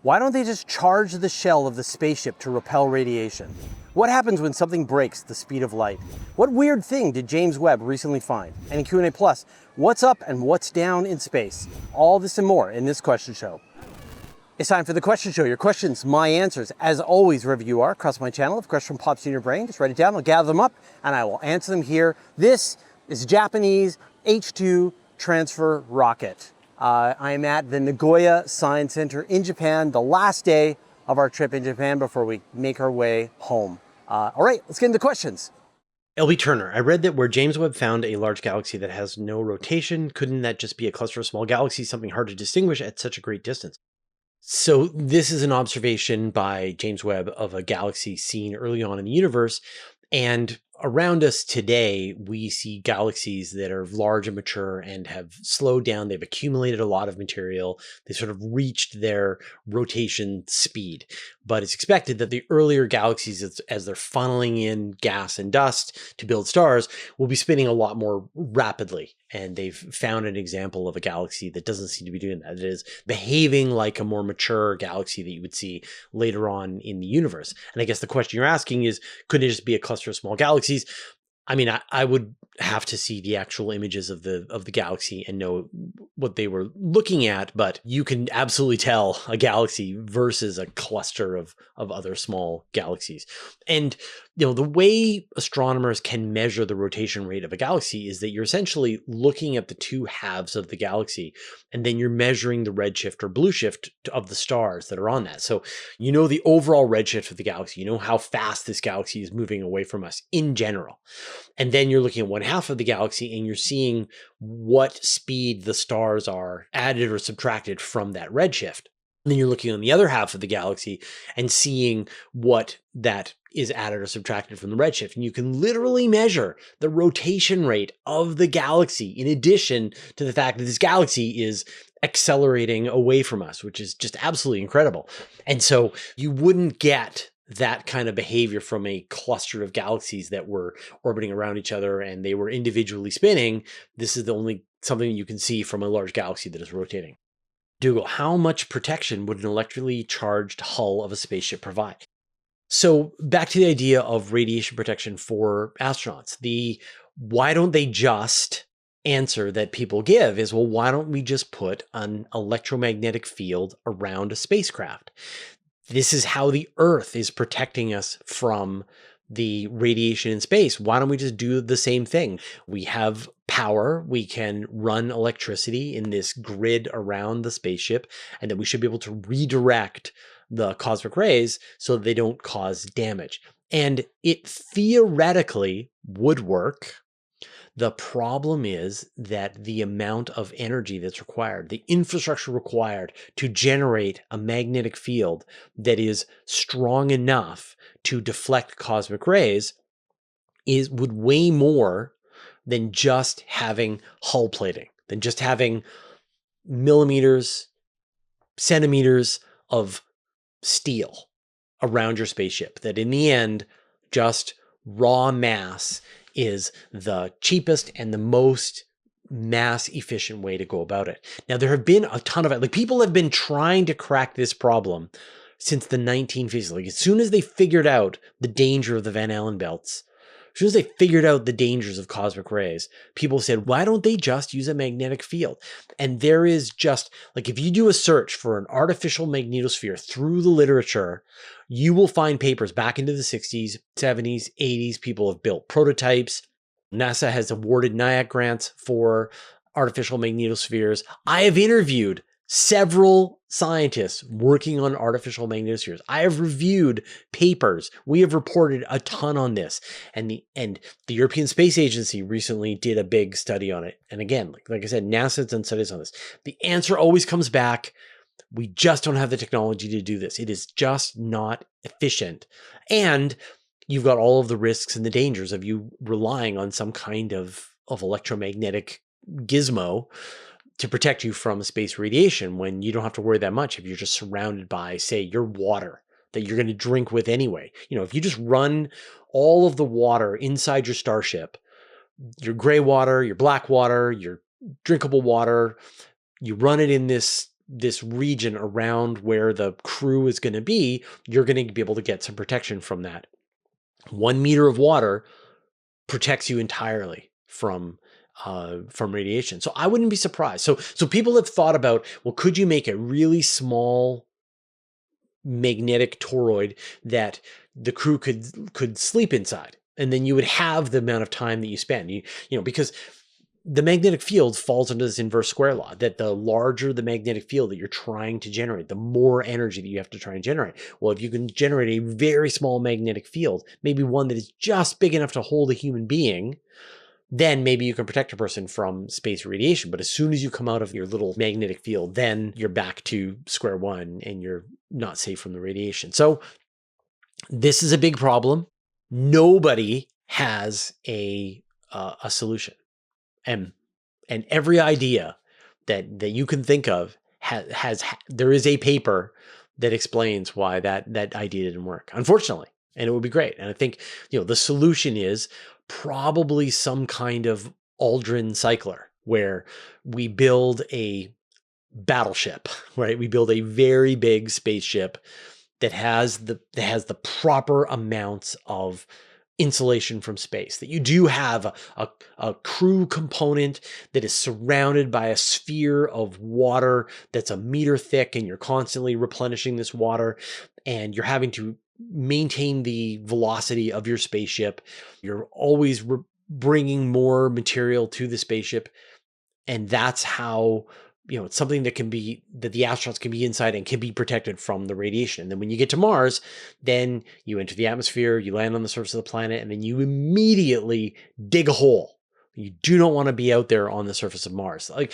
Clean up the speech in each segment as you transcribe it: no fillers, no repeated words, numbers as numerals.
Why don't they just charge the shell of the spaceship to repel radiation? What happens when something breaks the speed of light? What weird thing did James Webb recently find? And in Q&A Plus, what's up and what's down in space? All this and more in this question show. It's time for the question show. Your questions, my answers. As always, wherever you are across my channel, if a question pops in your brain, just write it down. I'll gather them up and I will answer them here. This is Japanese H2 transfer rocket. I am at the Nagoya Science Center in Japan, the last day of our trip in Japan before we make our way home. All right, let's get into questions. LB Turner, I read that where James Webb found a large galaxy that has no rotation, couldn't that just be a cluster of small galaxies, something hard to distinguish at such a great distance? So this is an observation by James Webb of a galaxy seen early on in the universe. And around us today, we see galaxies that are large and mature and have slowed down. They've accumulated a lot of material. They sort of reached their rotation speed. But it's expected that the earlier galaxies, as they're funneling in gas and dust to build stars, will be spinning a lot more rapidly. And they've found an example of a galaxy that doesn't seem to be doing that. It is behaving like a more mature galaxy that you would see later on in the universe. And I guess the question you're asking is, could it just be a cluster of small galaxies? I mean, I would have to see the actual images of the galaxy and know what they were looking at, but you can absolutely tell a galaxy versus a cluster of other small galaxies. And the way astronomers can measure the rotation rate of a galaxy is that you're essentially looking at the two halves of the galaxy, and then you're measuring the redshift or blue shift of the stars that are on that. So you know the overall redshift of the galaxy, you know how fast this galaxy is moving away from us in general. And then you're looking at one half of the galaxy and you're seeing what speed the stars are added or subtracted from that redshift. And then you're looking on the other half of the galaxy and seeing what that is added or subtracted from the redshift. And you can literally measure the rotation rate of the galaxy in addition to the fact that this galaxy is accelerating away from us, which is just absolutely incredible. And so you wouldn't get that kind of behavior from a cluster of galaxies that were orbiting around each other and they were individually spinning. This is the only something you can see from a large galaxy that is rotating. Dougal, how much protection would an electrically charged hull of a spaceship provide? So back to the idea of radiation protection for astronauts. The why don't they just answer that people give is, well, why don't we just put an electromagnetic field around a spacecraft? This is how the Earth is protecting us from the radiation in space. Why don't we just do the same thing? We have power. We can run electricity in this grid around the spaceship, and then we should be able to redirect the cosmic rays so that they don't cause damage. And it theoretically would work. The problem is that the amount of energy that's required, the infrastructure required to generate a magnetic field that is strong enough to deflect cosmic rays would weigh more than just having hull plating, than just having millimeters, centimeters of steel around your spaceship. That in the end, just raw mass is the cheapest and the most mass efficient way to go about it. Now, there have been a ton of it. Like, people have been trying to crack this problem since the 1950s. Like, as soon as they figured out the danger of the Van Allen belts, as soon as they figured out the dangers of cosmic rays, people said, why don't they just use a magnetic field? And there is just, like, if you do a search for an artificial magnetosphere through the literature, you will find papers back into the 60s, 70s, 80s. People have built prototypes. NASA has awarded NIAC grants for artificial magnetospheres. I have interviewed several scientists working on artificial magnetospheres. I have reviewed papers. We have reported a ton on this. And the European Space Agency recently did a big study on it. And again, like I said, NASA has done studies on this. The answer always comes back, we just don't have the technology to do this. It is just not efficient. And you've got all of the risks and the dangers of you relying on some kind of electromagnetic gizmo to protect you from space radiation when you don't have to worry that much if you're just surrounded by, say, your water that you're going to drink with anyway. If you just run all of the water inside your starship, your gray water, your black water, your drinkable water, you run it in this this region around where the crew is going to be, you're going to be able to get some protection from that. 1 meter of water protects you entirely from radiation. So I wouldn't be surprised. So people have thought about, well, could you make a really small magnetic toroid that the crew could sleep inside, and then you would have the amount of time that you spend. You know, because the magnetic field falls under this inverse square law, that the larger the magnetic field that you're trying to generate, the more energy that you have to try and generate. Well, if you can generate a very small magnetic field, maybe one that is just big enough to hold a human being, then maybe you can protect a person from space radiation. But as soon as you come out of your little magnetic field, then you're back to square one and you're not safe from the radiation. So this is a big problem. Nobody has a solution. And every idea that you can think of there is a paper that explains why that idea didn't work, unfortunately. And it would be great. And I think, the solution is probably some kind of Aldrin cycler where we build a battleship, right? We build a very big spaceship that has the proper amounts of insulation from space, that you do have a crew component that is surrounded by a sphere of water that's a meter thick, and you're constantly replenishing this water, and you're having to maintain the velocity of your spaceship. You're always bringing more material to the spaceship. And that's how, it's something that the astronauts can be inside and can be protected from the radiation. And then when you get to Mars, then you enter the atmosphere, you land on the surface of the planet, and then you immediately dig a hole. You do not want to be out there on the surface of Mars. Like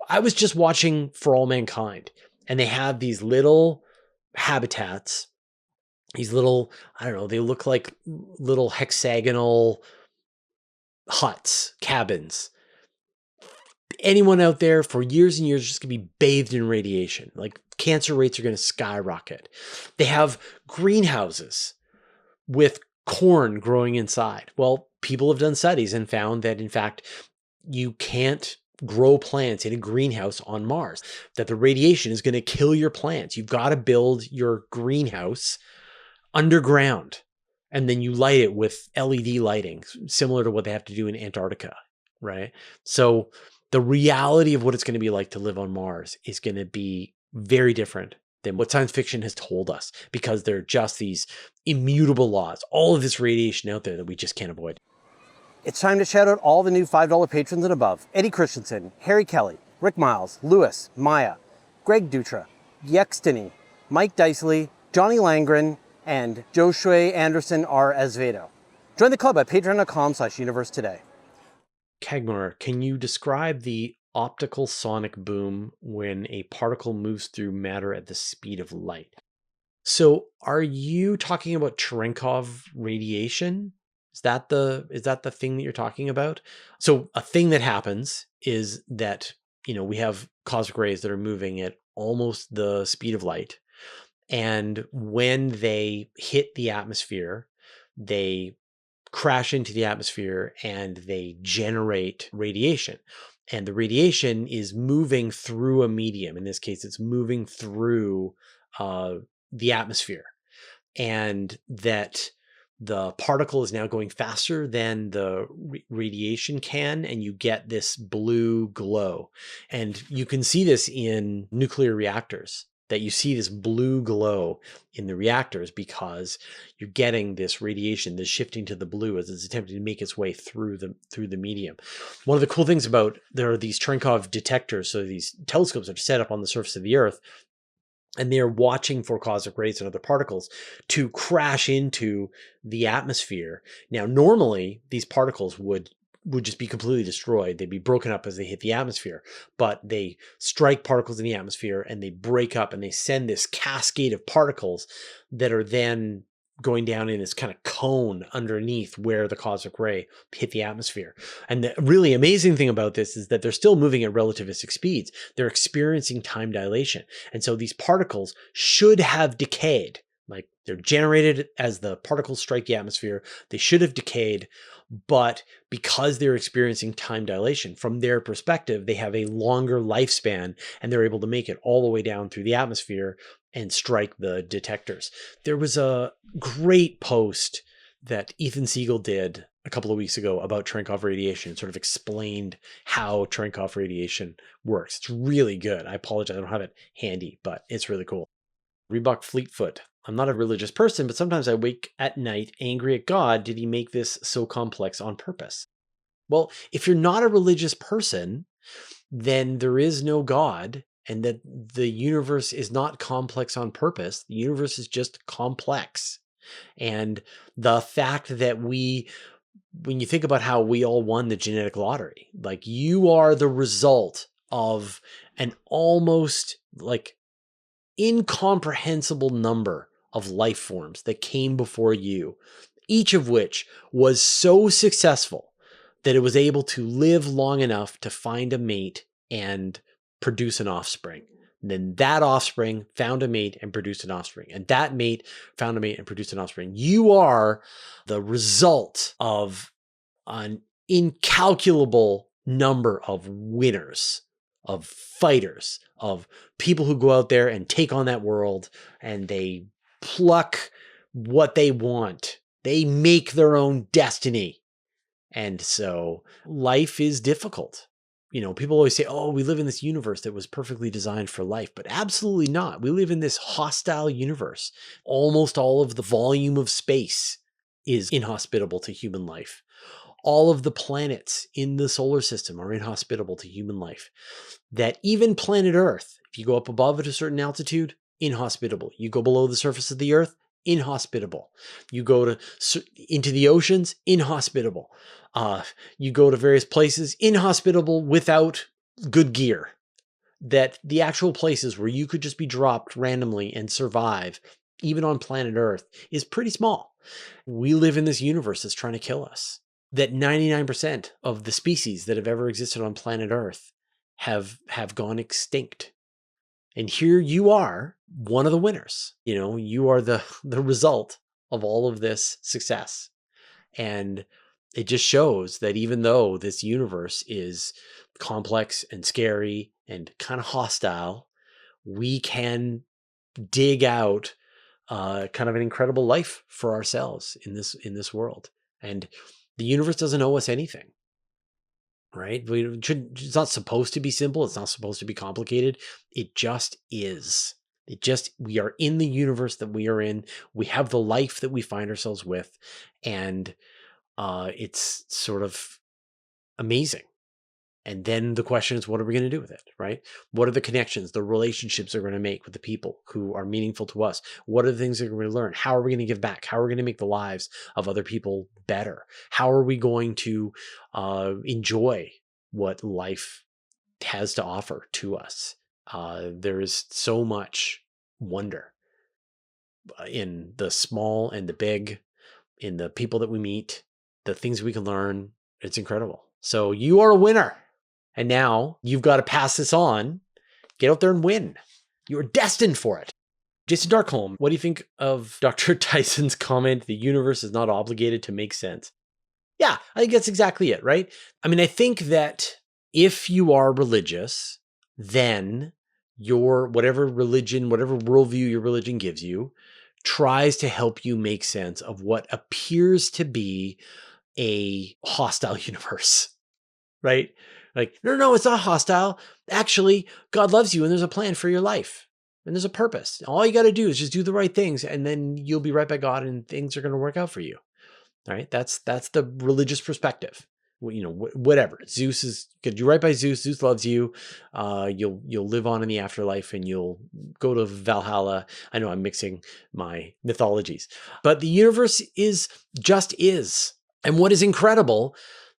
I was just watching For All Mankind, and they have these little habitats, these little, I don't know, they look like little hexagonal huts, cabins. Anyone out there for years and years is just going to be bathed in radiation. Like, cancer rates are going to skyrocket. They have greenhouses with corn growing inside. Well, people have done studies and found that, in fact, you can't grow plants in a greenhouse on Mars, that the radiation is going to kill your plants. You've got to build your greenhouse underground, and then you light it with LED lighting, similar to what they have to do in Antarctica, right? So the reality of what it's going to be like to live on Mars is going to be very different than what science fiction has told us, because there are just these immutable laws, all of this radiation out there that we just can't avoid. It's time to shout out all the new $5 patrons and above. Eddie Christensen, Harry Kelly, Rick Miles, Lewis, Maya, Greg Dutra, Yextini, Mike Dicely, Johnny Langren, and Joshua Anderson R. Azevedo. Join the club at patreon.com/universe today. Kagmar, can you describe the optical sonic boom when a particle moves through matter at the speed of light? So are you talking about Cherenkov radiation? Is that the thing that you're talking about? So a thing that happens is that, we have cosmic rays that are moving at almost the speed of light. And when they hit the atmosphere, they crash into the atmosphere and they generate radiation. And the radiation is moving through a medium. In this case, it's moving through the atmosphere. And that the particle is now going faster than the radiation can, and you get this blue glow. And you can see this in nuclear reactors, that you see this blue glow in the reactors because you're getting this radiation that's shifting to the blue as it's attempting to make its way through the medium. One of the cool things about, there are these Cherenkov detectors, so these telescopes that are set up on the surface of the Earth, and they're watching for cosmic rays and other particles to crash into the atmosphere. Now, normally these particles would just be completely destroyed. They'd be broken up as they hit the atmosphere, but they strike particles in the atmosphere and they break up and they send this cascade of particles that are then going down in this kind of cone underneath where the cosmic ray hit the atmosphere. And the really amazing thing about this is that they're still moving at relativistic speeds. They're experiencing time dilation. And so these particles should have decayed, like They're generated as the particles strike the atmosphere. They should have decayed, but because they're experiencing time dilation, from their perspective, they have a longer lifespan and they're able to make it all the way down through the atmosphere and strike the detectors. There was a great post that Ethan Siegel did a couple of weeks ago about Cherenkov radiation. It sort of explained how Cherenkov radiation works. It's really good. I apologize, I don't have it handy, but it's really cool. Reebok Fleetfoot. I'm not a religious person, but sometimes I wake at night angry at God. Did he make this so complex on purpose? Well, if you're not a religious person, then there is no God, and that the universe is not complex on purpose. The universe is just complex. And the fact that when you think about how we all won the genetic lottery, like you are the result of an almost like incomprehensible number of life forms that came before you, each of which was so successful that it was able to live long enough to find a mate and produce an offspring. And then that offspring found a mate and produced an offspring. And that mate found a mate and produced an offspring. You are the result of an incalculable number of winners, of fighters, of people who go out there and take on that world and they pluck what they want. They make their own destiny. And so life is difficult. You know, people always say, oh, we live in this universe that was perfectly designed for life, but absolutely not. We live in this hostile universe. Almost all of the volume of space is inhospitable to human life. All of the planets in the solar system are inhospitable to human life. That even planet Earth, if you go up above at a certain altitude, inhospitable. You go below the surface of the Earth, inhospitable. You go into the oceans, inhospitable. You go to various places, inhospitable without good gear. That the actual places where you could just be dropped randomly and survive, even on planet Earth, is pretty small. We live in this universe that's trying to kill us. That 99% of the species that have ever existed on planet Earth have gone extinct. And here you are, one of the winners. You know, you are the result of all of this success. And it just shows that even though this universe is complex and scary and kind of hostile, we can dig out kind of an incredible life for ourselves in this world. And the universe doesn't owe us anything, right? It's not supposed to be simple. It's not supposed to be complicated. It just is. We are in the universe that we are in. We have the life that we find ourselves with. And it's sort of amazing. And then the question is, what are we going to do with it, right? What are the connections, the relationships we're going to make with the people who are meaningful to us? What are the things that we're going to learn? How are we going to give back? How are we going to make the lives of other people better? How are we going to enjoy what life has to offer to us? There is so much wonder in the small and the big, in the people that we meet, the things we can learn. It's incredible. So you are a winner. And now you've got to pass this on, get out there and win. You are destined for it. Jason Darkholm, what do you think of Dr. Tyson's comment, the universe is not obligated to make sense? Yeah, I think that's exactly it, right? I mean, I think that if you are religious, then your whatever religion, whatever worldview your religion gives you, tries to help you make sense of what appears to be a hostile universe, right? Like, no, it's not hostile. Actually, God loves you and there's a plan for your life and there's a purpose. All you got to do is just do the right things and then you'll be right by God and things are going to work out for you. All right. That's the religious perspective. You know, whatever. Zeus is good. You're right by Zeus. Zeus loves you. You'll live on in the afterlife and you'll go to Valhalla. I know I'm mixing my mythologies, but the universe is. And what is incredible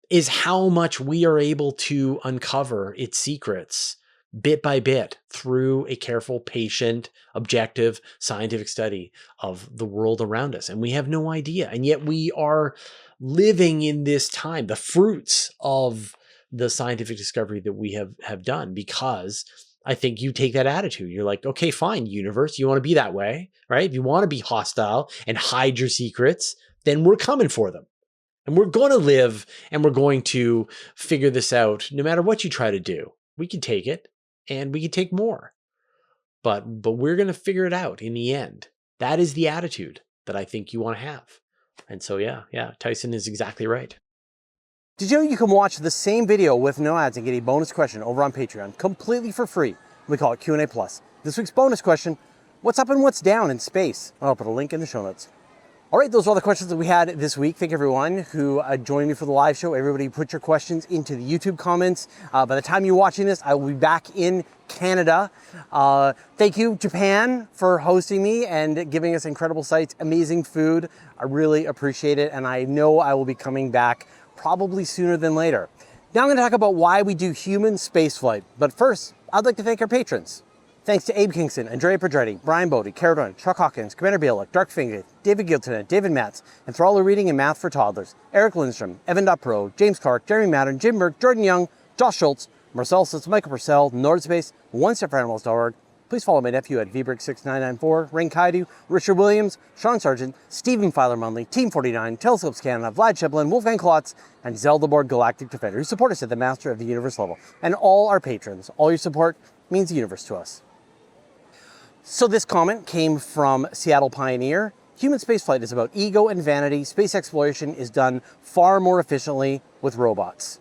is how much we are able to uncover its secrets bit by bit through a careful, patient, objective, scientific study of the world around us. And we have no idea. And yet we are living in this time, the fruits of the scientific discovery that we have done, because I think you take that attitude. You're like, okay, fine, universe, you want to be that way, right? If you want to be hostile and hide your secrets, then we're coming for them. And we're going to live and we're going to figure this out no matter what you try to do. We can take it and we can take more. But we're going to figure it out in the end. That is the attitude that I think you want to have. And so, yeah, Tyson is exactly right. Did you know you can watch the same video with no ads and get a bonus question over on Patreon completely for free? We call it Q&A Plus. This week's bonus question, what's up and what's down in space? I'll put a link in the show notes. All right, those are all the questions that we had this week. Thank everyone who joined me for the live show. Everybody put your questions into the YouTube comments. By the time you're watching this, I will be back in Canada. Thank you, Japan, for hosting me and giving us incredible sights, amazing food. I really appreciate it, and I know I will be coming back probably sooner than later. Now I'm going to talk about why we do human spaceflight. But first, I'd like to thank our patrons. Thanks to Abe Kingston, Andrea Pedretti, Brian Bodie, Caradon, Chuck Hawkins, Commander Bielek, Dark Finger, David Giltonet, David Matz, and Thrall Reading and Math for Toddlers, Eric Lindstrom, Evan.Pro, James Clark, Jeremy Madden, Jim Burke, Jordan Young, Josh Schultz, Marcel Sitz, Michael Purcell, Nordspace, OneStepForAnimals.org. Please follow my nephew at vbrick6994, Rain Kaidu, Richard Williams, Sean Sargent, Stephen Filer Munley, Team 49, Telescopes Canada, Vlad Sheplin, Wolfgang Klotz, and Zeldaborg Galactic Defender, who support us at the Master of the Universe level. And all our patrons, all your support means the universe to us. So this comment came from Seattle Pioneer. Human spaceflight is about ego and vanity. Space exploration is done far more efficiently with robots.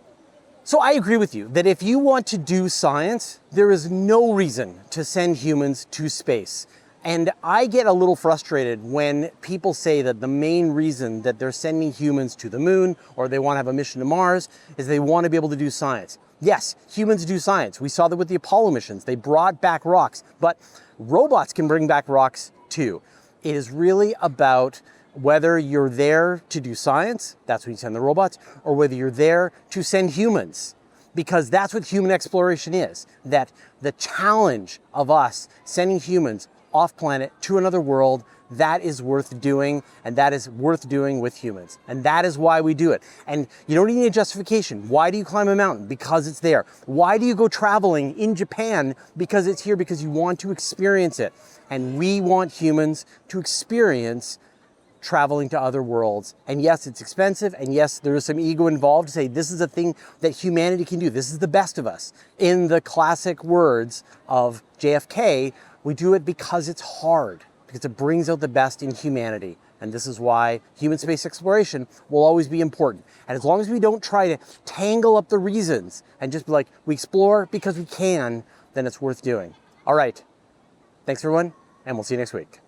So I agree with you that if you want to do science, there is no reason to send humans to space. And I get a little frustrated when people say that the main reason that they're sending humans to the moon or they want to have a mission to Mars is they want to be able to do science. Yes, humans do science. We saw that with the Apollo missions. They brought back rocks, but robots can bring back rocks too. It is really about whether you're there to do science, that's when you send the robots, or whether you're there to send humans. Because that's what human exploration is, that the challenge of us sending humans off planet to another world, that is worth doing, and that is worth doing with humans. And that is why we do it. And you don't need a justification. Why do you climb a mountain? Because it's there. Why do you go traveling in Japan? Because it's here, because you want to experience it. And we want humans to experience traveling to other worlds. And yes, it's expensive, and yes, there is some ego involved to say this is a thing that humanity can do. This is the best of us. In the classic words of JFK, we do it because it's hard, because it brings out the best in humanity. And this is why human space exploration will always be important. And as long as we don't try to tangle up the reasons and just be like, we explore because we can, then it's worth doing. All right. Thanks everyone, and we'll see you next week.